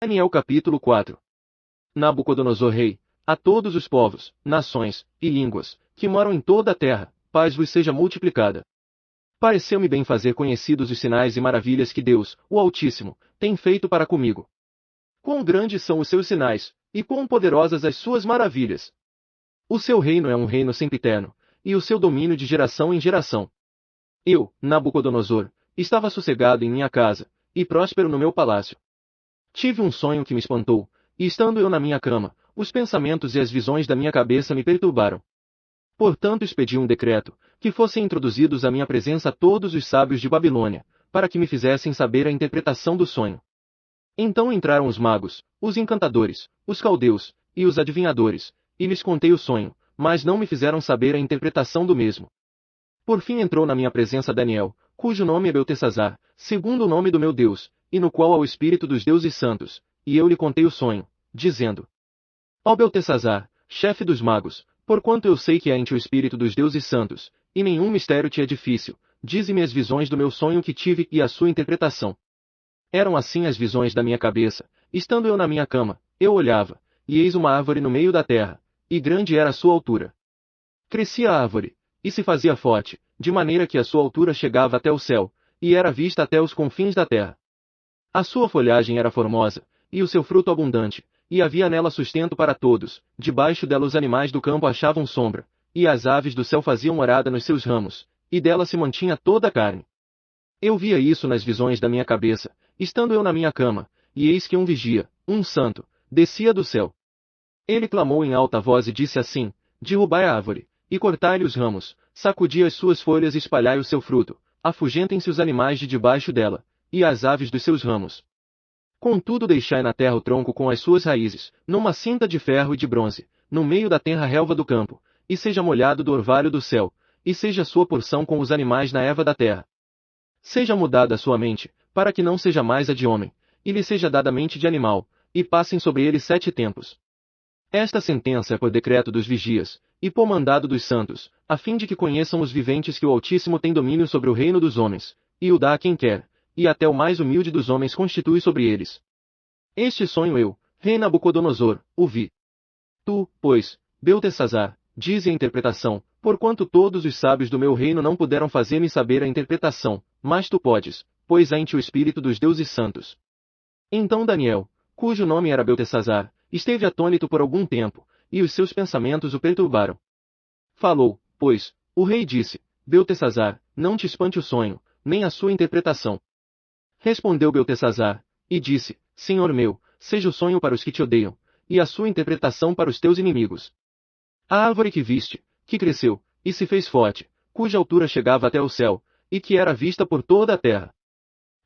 Daniel capítulo 4. Nabucodonosor rei, a todos os povos, nações e línguas, que moram em toda a terra, paz vos seja multiplicada. Pareceu-me bem fazer conhecidos os sinais e maravilhas que Deus, o Altíssimo, tem feito para comigo. Quão grandes são os seus sinais, e quão poderosas as suas maravilhas! O seu reino é um reino sempiterno, e o seu domínio de geração em geração. Eu, Nabucodonosor, estava sossegado em minha casa, e próspero no meu palácio. Tive um sonho que me espantou, e estando eu na minha cama, os pensamentos e as visões da minha cabeça me perturbaram. Portanto expedi um decreto, que fossem introduzidos à minha presença todos os sábios de Babilônia, para que me fizessem saber a interpretação do sonho. Então entraram os magos, os encantadores, os caldeus, e os adivinhadores, e lhes contei o sonho, mas não me fizeram saber a interpretação do mesmo. Por fim entrou na minha presença Daniel, cujo nome é Beltesazar, segundo o nome do meu Deus, e no qual há o espírito dos deuses santos, e eu lhe contei o sonho, dizendo: Ó Beltesazar, chefe dos magos, porquanto eu sei que há em ti o espírito dos deuses santos, e nenhum mistério te é difícil, dize-me as visões do meu sonho que tive e a sua interpretação. Eram assim as visões da minha cabeça, estando eu na minha cama, eu olhava, e eis uma árvore no meio da terra, e grande era a sua altura. Crescia a árvore, e se fazia forte, de maneira que a sua altura chegava até o céu, e era vista até os confins da terra. A sua folhagem era formosa, e o seu fruto abundante, e havia nela sustento para todos, debaixo dela os animais do campo achavam sombra, e as aves do céu faziam morada nos seus ramos, e dela se mantinha toda a carne. Eu via isso nas visões da minha cabeça, estando eu na minha cama, e eis que um vigia, um santo, descia do céu. Ele clamou em alta voz e disse assim: derrubai a árvore, e cortai-lhe os ramos, sacudi as suas folhas e espalhai o seu fruto, afugentem-se os animais de debaixo dela, e as aves dos seus ramos. Contudo deixai na terra o tronco com as suas raízes, numa cinta de ferro e de bronze, no meio da tenra relva do campo, e seja molhado do orvalho do céu, e seja sua porção com os animais na erva da terra. Seja mudada a sua mente, para que não seja mais a de homem, e lhe seja dada mente de animal, e passem sobre ele 7 tempos. Esta sentença é por decreto dos vigias, e por mandado dos santos, a fim de que conheçam os viventes que o Altíssimo tem domínio sobre o reino dos homens, e o dá a quem quer, e até o mais humilde dos homens constitui sobre eles. Este sonho eu, rei Nabucodonosor, o vi. Tu, pois, Beltesazar, dize a interpretação, porquanto todos os sábios do meu reino não puderam fazer-me saber a interpretação, mas tu podes, pois há em ti o espírito dos deuses santos. Então Daniel, cujo nome era Beltesazar, esteve atônito por algum tempo, e os seus pensamentos o perturbaram. Falou, pois, o rei disse: Beltesazar, não te espante o sonho, nem a sua interpretação. Respondeu Beltesazar, e disse: Senhor meu, seja o sonho para os que te odeiam, e a sua interpretação para os teus inimigos. A árvore que viste, que cresceu, e se fez forte, cuja altura chegava até o céu, e que era vista por toda a terra.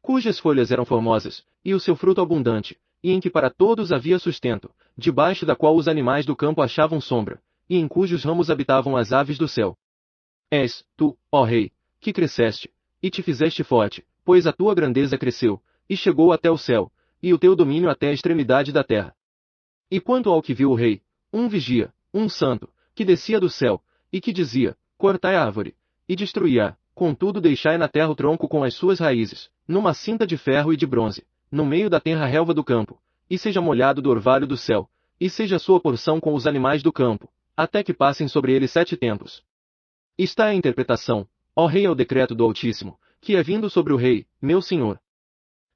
Cujas folhas eram formosas, e o seu fruto abundante, e em que para todos havia sustento, debaixo da qual os animais do campo achavam sombra, e em cujos ramos habitavam as aves do céu. És, tu, ó rei, que cresceste, e te fizeste forte, pois a tua grandeza cresceu, e chegou até o céu, e o teu domínio até a extremidade da terra. E quanto ao que viu o rei, um vigia, um santo, que descia do céu, e que dizia: cortai a árvore, e destruí-a, contudo deixai na terra o tronco com as suas raízes, numa cinta de ferro e de bronze, no meio da tenra relva do campo, e seja molhado do orvalho do céu, e seja sua porção com os animais do campo, até que passem sobre ele 7 tempos. Está a interpretação, ó rei, é o decreto do Altíssimo, que é vindo sobre o rei, meu senhor.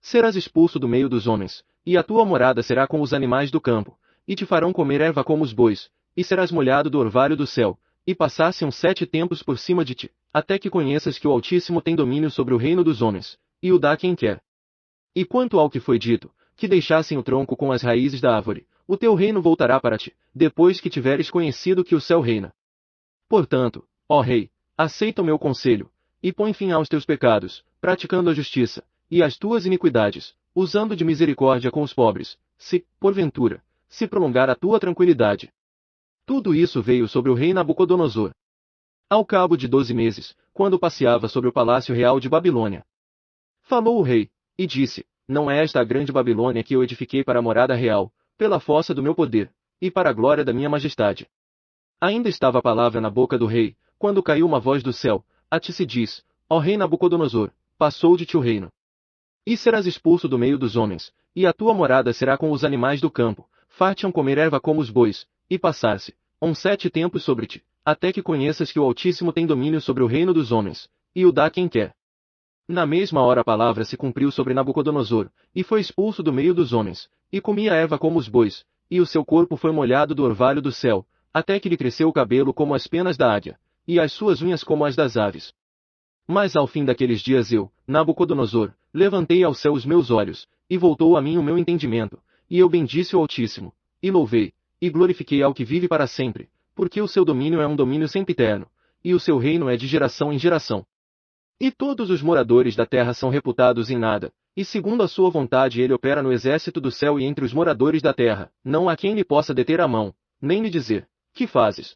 Serás expulso do meio dos homens, e a tua morada será com os animais do campo, e te farão comer erva como os bois, e serás molhado do orvalho do céu, e passar-se-ão 7 tempos por cima de ti, até que conheças que o Altíssimo tem domínio sobre o reino dos homens, e o dá a quem quer. E quanto ao que foi dito, que deixassem o tronco com as raízes da árvore, o teu reino voltará para ti, depois que tiveres conhecido que o céu reina. Portanto, ó rei, aceita o meu conselho, e põe fim aos teus pecados, praticando a justiça, e as tuas iniquidades, usando de misericórdia com os pobres, se, porventura, se prolongar a tua tranquilidade. Tudo isso veio sobre o rei Nabucodonosor. Ao cabo de 12 meses, quando passeava sobre o palácio real de Babilônia. Falou o rei, e disse: não é esta a grande Babilônia que eu edifiquei para a morada real, pela força do meu poder, e para a glória da minha majestade. Ainda estava a palavra na boca do rei, quando caiu uma voz do céu: a ti se diz, ó rei Nabucodonosor, passou de ti o reino. E serás expulso do meio dos homens, e a tua morada será com os animais do campo, far-te-ão comer erva como os bois, e passar-se 7 tempos sobre ti, até que conheças que o Altíssimo tem domínio sobre o reino dos homens, e o dá a quem quer. Na mesma hora a palavra se cumpriu sobre Nabucodonosor, e foi expulso do meio dos homens, e comia erva como os bois, e o seu corpo foi molhado do orvalho do céu, até que lhe cresceu o cabelo como as penas da águia, e as suas unhas como as das aves. Mas ao fim daqueles dias eu, Nabucodonosor, levantei ao céu os meus olhos, e voltou a mim o meu entendimento, e eu bendisse o Altíssimo, e louvei, e glorifiquei ao que vive para sempre, porque o seu domínio é um domínio sempiterno, e o seu reino é de geração em geração. E todos os moradores da terra são reputados em nada, e segundo a sua vontade ele opera no exército do céu e entre os moradores da terra, não há quem lhe possa deter a mão, nem lhe dizer, que fazes?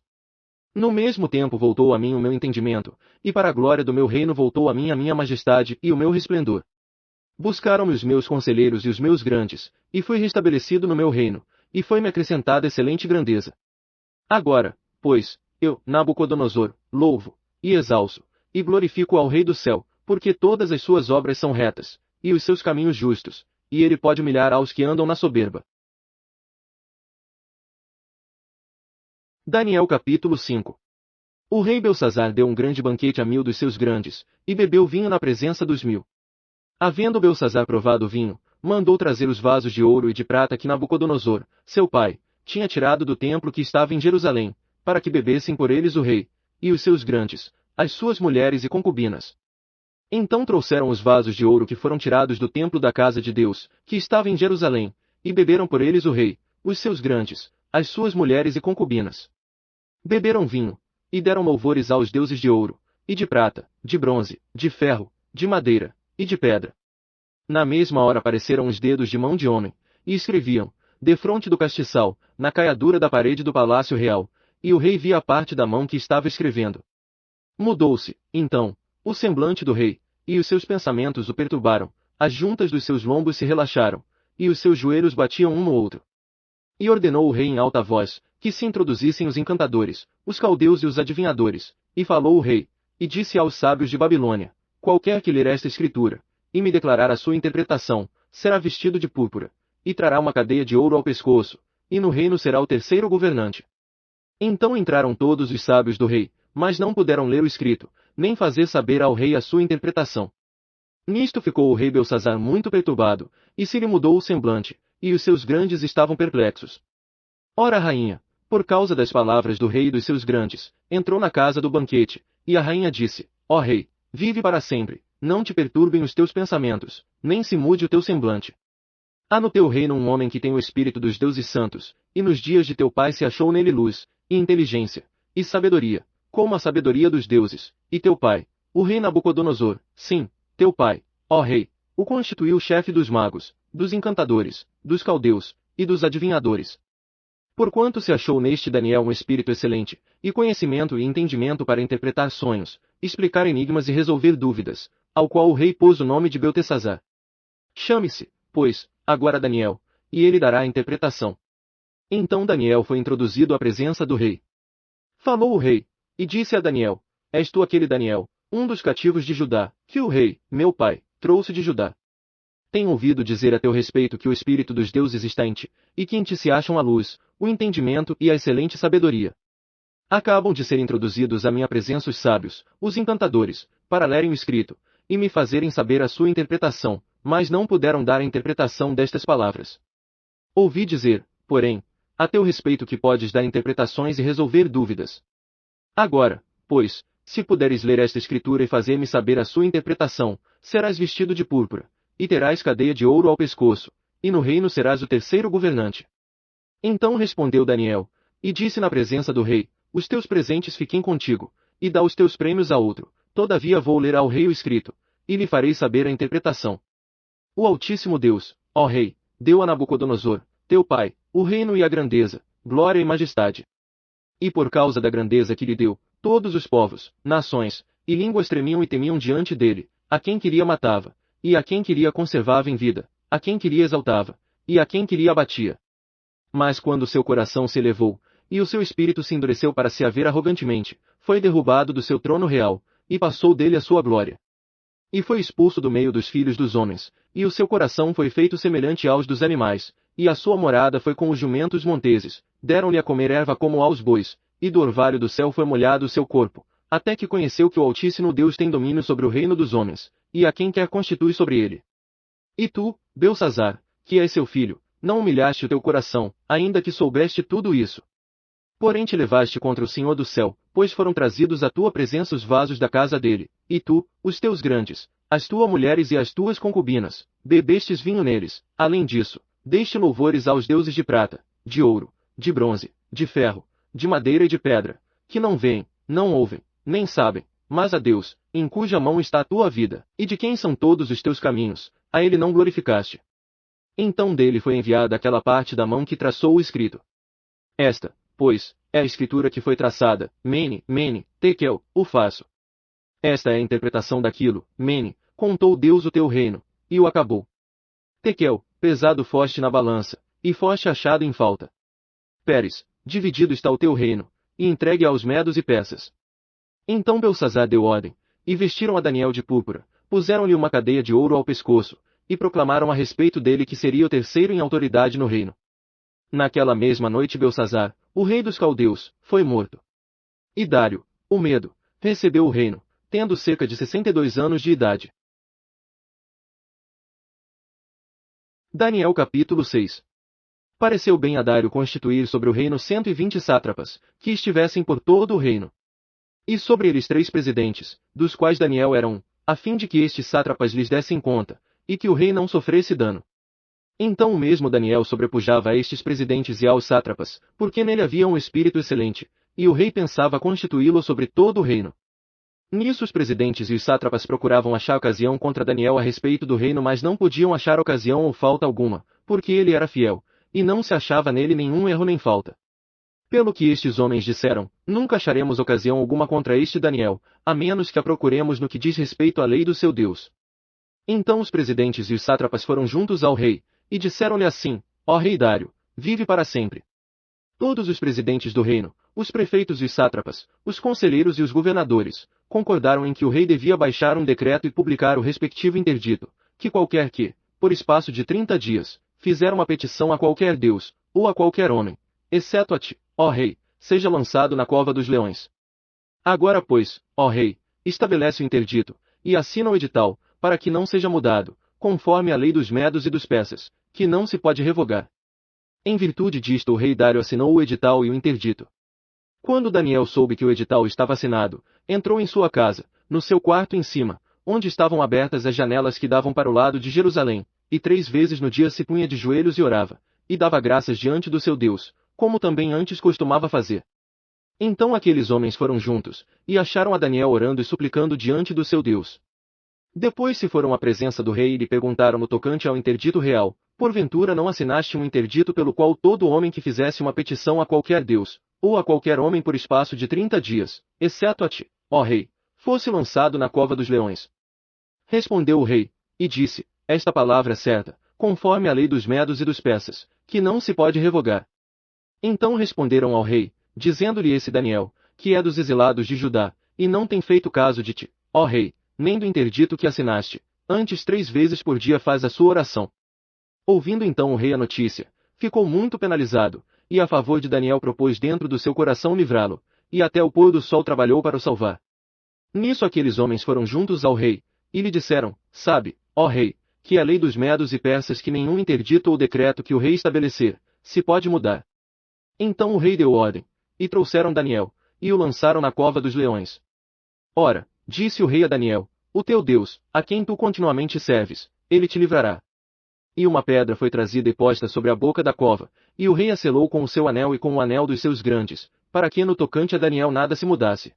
No mesmo tempo voltou a mim o meu entendimento, e para a glória do meu reino voltou a mim a minha majestade e o meu resplendor. Buscaram-me os meus conselheiros e os meus grandes, e fui restabelecido no meu reino, e foi-me acrescentada excelente grandeza. Agora, pois, eu, Nabucodonosor, louvo, e exalço, e glorifico ao Rei do céu, porque todas as suas obras são retas, e os seus caminhos justos, e ele pode humilhar aos que andam na soberba. Daniel capítulo 5. O rei Belsazar deu um grande banquete a 1000 dos seus grandes, e bebeu vinho na presença dos 1000. Havendo Belsazar provado o vinho, mandou trazer os vasos de ouro e de prata que Nabucodonosor, seu pai, tinha tirado do templo que estava em Jerusalém, para que bebessem por eles o rei, e os seus grandes, as suas mulheres e concubinas. Então trouxeram os vasos de ouro que foram tirados do templo da casa de Deus, que estava em Jerusalém, e beberam por eles o rei, os seus grandes, as suas mulheres e concubinas. Beberam vinho, e deram louvores aos deuses de ouro, e de prata, de bronze, de ferro, de madeira, e de pedra. Na mesma hora apareceram os dedos de mão de homem, e escreviam, defronte do castiçal, na caiadura da parede do palácio real, e o rei via a parte da mão que estava escrevendo. Mudou-se, então, o semblante do rei, e os seus pensamentos o perturbaram, as juntas dos seus lombos se relaxaram, e os seus joelhos batiam um no outro. E ordenou o rei em alta voz, que se introduzissem os encantadores, os caldeus e os adivinhadores, e falou o rei, e disse aos sábios de Babilônia, qualquer que ler esta escritura, e me declarar a sua interpretação, será vestido de púrpura, e trará uma cadeia de ouro ao pescoço, e no reino será o terceiro governante. Então entraram todos os sábios do rei, mas não puderam ler o escrito, nem fazer saber ao rei a sua interpretação. Nisto ficou o rei Belsazar muito perturbado, e se lhe mudou o semblante, e os seus grandes estavam perplexos. Ora a rainha, por causa das palavras do rei e dos seus grandes, entrou na casa do banquete, e a rainha disse, ó rei, vive para sempre, não te perturbem os teus pensamentos, nem se mude o teu semblante. Há no teu reino um homem que tem o espírito dos deuses santos, e nos dias de teu pai se achou nele luz, e inteligência, e sabedoria, como a sabedoria dos deuses, e teu pai, o rei Nabucodonosor, sim, teu pai, ó rei, o constituiu chefe dos magos, dos encantadores, dos caldeus, e dos adivinhadores. Porquanto se achou neste Daniel um espírito excelente, e conhecimento e entendimento para interpretar sonhos, explicar enigmas e resolver dúvidas, ao qual o rei pôs o nome de Beltesazar. Chame-se, pois, agora Daniel, e ele dará a interpretação. Então Daniel foi introduzido à presença do rei. Falou o rei, e disse a Daniel, és tu aquele Daniel, um dos cativos de Judá, que o rei, meu pai, trouxe de Judá. Tenho ouvido dizer a teu respeito que o espírito dos deuses está em ti, e que em ti se acham a luz, o entendimento e a excelente sabedoria. Acabam de ser introduzidos à minha presença os sábios, os encantadores, para lerem o escrito, e me fazerem saber a sua interpretação, mas não puderam dar a interpretação destas palavras. Ouvi dizer, porém, a teu respeito que podes dar interpretações e resolver dúvidas. Agora, pois, se puderes ler esta escritura e fazer-me saber a sua interpretação, serás vestido de púrpura, e terás cadeia de ouro ao pescoço, e no reino serás o terceiro governante. Então respondeu Daniel, e disse na presença do rei, os teus presentes fiquem contigo, e dá os teus prêmios a outro, todavia vou ler ao rei o escrito, e lhe farei saber a interpretação. O Altíssimo Deus, ó rei, deu a Nabucodonosor, teu pai, o reino e a grandeza, glória e majestade. E por causa da grandeza que lhe deu, todos os povos, nações, e línguas tremiam e temiam diante dele, a quem queria matava, e a quem queria conservava em vida, a quem queria exaltava, e a quem queria abatia. Mas quando seu coração se elevou, e o seu espírito se endureceu para se haver arrogantemente, foi derrubado do seu trono real, e passou dele a sua glória. E foi expulso do meio dos filhos dos homens, e o seu coração foi feito semelhante aos dos animais, e a sua morada foi com os jumentos monteses, deram-lhe a comer erva como aos bois, e do orvalho do céu foi molhado o seu corpo, até que conheceu que o Altíssimo Deus tem domínio sobre o reino dos homens, e a quem quer constitui sobre ele. E tu, Beltsazar, que és seu filho, não humilhaste o teu coração, ainda que soubeste tudo isso. Porém te levaste contra o Senhor do céu, pois foram trazidos à tua presença os vasos da casa dele, e tu, os teus grandes, as tuas mulheres e as tuas concubinas, bebestes vinho neles. Além disso, deste louvores aos deuses de prata, de ouro, de bronze, de ferro, de madeira e de pedra, que não veem, não ouvem, nem sabem, mas a Deus, em cuja mão está a tua vida, e de quem são todos os teus caminhos, a ele não glorificaste. Então dele foi enviada aquela parte da mão que traçou o escrito. Esta, pois, é a escritura que foi traçada, Mene, Mene, Tekel, o faço. Esta é a interpretação daquilo, Mene, contou Deus o teu reino, e o acabou. Tekel, pesado foste na balança, e foste achado em falta. Peres, dividido está o teu reino, e entregue aos medos e persas. Então Beltsazar deu ordem, e vestiram a Daniel de púrpura, puseram-lhe uma cadeia de ouro ao pescoço, e proclamaram a respeito dele que seria o terceiro em autoridade no reino. Naquela mesma noite Beltsazar, o rei dos caldeus, foi morto. E Dário, o Medo, recebeu o reino, tendo cerca de 62 anos de idade. Daniel capítulo 6. Pareceu bem a Dário constituir sobre o reino 120 sátrapas, que estivessem por todo o reino. E sobre eles 3 presidentes, dos quais Daniel era um, a fim de que estes sátrapas lhes dessem conta, e que o rei não sofresse dano. Então o mesmo Daniel sobrepujava a estes presidentes e aos sátrapas, porque nele havia um espírito excelente, e o rei pensava constituí-lo sobre todo o reino. Nisso os presidentes e os sátrapas procuravam achar ocasião contra Daniel a respeito do reino, mas não podiam achar ocasião ou falta alguma, porque ele era fiel, e não se achava nele nenhum erro nem falta. Pelo que estes homens disseram, nunca acharemos ocasião alguma contra este Daniel, a menos que a procuremos no que diz respeito à lei do seu Deus. Então os presidentes e os sátrapas foram juntos ao rei, e disseram-lhe assim: Ó rei Dário, vive para sempre. Todos os presidentes do reino, os prefeitos e os sátrapas, os conselheiros e os governadores, concordaram em que o rei devia baixar um decreto e publicar o respectivo interdito, que qualquer que, por espaço de 30 dias, fizer uma petição a qualquer deus, ou a qualquer homem, exceto a ti, ó rei, seja lançado na cova dos leões. Agora pois, ó rei, estabelece o interdito, e assina o edital, para que não seja mudado, conforme a lei dos medos e dos persas, que não se pode revogar. Em virtude disto o rei Dário assinou o edital e o interdito. Quando Daniel soube que o edital estava assinado, entrou em sua casa, no seu quarto em cima, onde estavam abertas as janelas que davam para o lado de Jerusalém, e 3 vezes no dia se punha de joelhos e orava, e dava graças diante do seu Deus, como também antes costumava fazer. Então aqueles homens foram juntos, e acharam a Daniel orando e suplicando diante do seu Deus. Depois se foram à presença do rei e lhe perguntaram no tocante ao interdito real: porventura não assinaste um interdito pelo qual todo homem que fizesse uma petição a qualquer deus, ou a qualquer homem por espaço de 30 dias, exceto a ti, ó rei, fosse lançado na cova dos leões? Respondeu o rei, e disse: esta palavra é certa, conforme a lei dos medos e dos persas, que não se pode revogar. Então responderam ao rei, dizendo-lhe esse Daniel, que é dos exilados de Judá, e não tem feito caso de ti, ó rei, nem do interdito que assinaste, antes 3 vezes por dia faz a sua oração. Ouvindo então o rei a notícia, ficou muito penalizado, e a favor de Daniel propôs dentro do seu coração livrá-lo, e até o pôr do sol trabalhou para o salvar. Nisso aqueles homens foram juntos ao rei, e lhe disseram: sabe, ó rei, que a lei dos medos e persas que nenhum interdito ou decreto que o rei estabelecer, se pode mudar. Então o rei deu ordem, e trouxeram Daniel, e o lançaram na cova dos leões. Ora, disse o rei a Daniel: o teu Deus, a quem tu continuamente serves, ele te livrará. E uma pedra foi trazida e posta sobre a boca da cova, e o rei a selou com o seu anel e com o anel dos seus grandes, para que no tocante a Daniel nada se mudasse.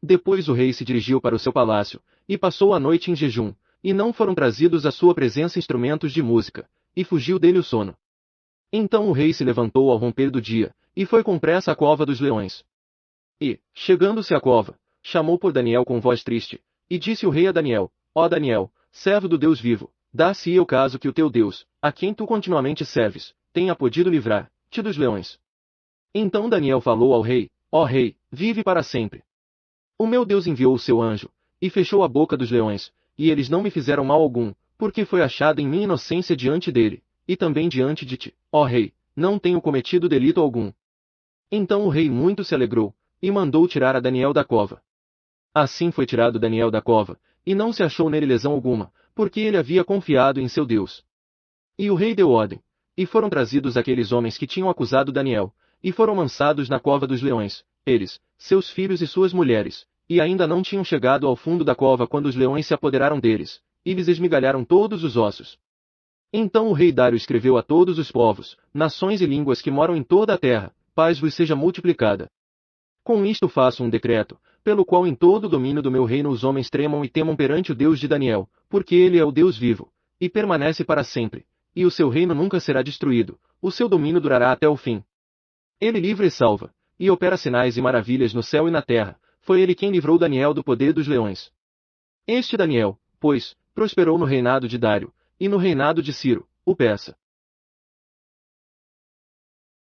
Depois o rei se dirigiu para o seu palácio, e passou a noite em jejum, e não foram trazidos à sua presença instrumentos de música, e fugiu dele o sono. Então o rei se levantou ao romper do dia, e foi com pressa à cova dos leões. E, chegando-se à cova, chamou por Daniel com voz triste, e disse o rei a Daniel: ó Daniel, servo do Deus vivo, dá-se o caso que o teu Deus, a quem tu continuamente serves, tenha podido livrar-te dos leões. Então Daniel falou ao rei: ó rei, vive para sempre. O meu Deus enviou o seu anjo, e fechou a boca dos leões, e eles não me fizeram mal algum, porque foi achada em mim inocência diante dele, e também diante de ti, ó rei, não tenho cometido delito algum. Então o rei muito se alegrou, e mandou tirar a Daniel da cova. Assim foi tirado Daniel da cova, e não se achou nele lesão alguma, porque ele havia confiado em seu Deus. E o rei deu ordem, e foram trazidos aqueles homens que tinham acusado Daniel, e foram lançados na cova dos leões, eles, seus filhos e suas mulheres, e ainda não tinham chegado ao fundo da cova quando os leões se apoderaram deles, e lhes esmigalharam todos os ossos. Então o rei Dário escreveu a todos os povos, nações e línguas que moram em toda a terra, paz vos seja multiplicada. Com isto faço um decreto, pelo qual em todo o domínio do meu reino os homens tremam e temam perante o Deus de Daniel, porque ele é o Deus vivo, e permanece para sempre, e o seu reino nunca será destruído, o seu domínio durará até o fim. Ele livra e salva, e opera sinais e maravilhas no céu e na terra, foi ele quem livrou Daniel do poder dos leões. Este Daniel, pois, prosperou no reinado de Dário, e no reinado de Ciro, o persa.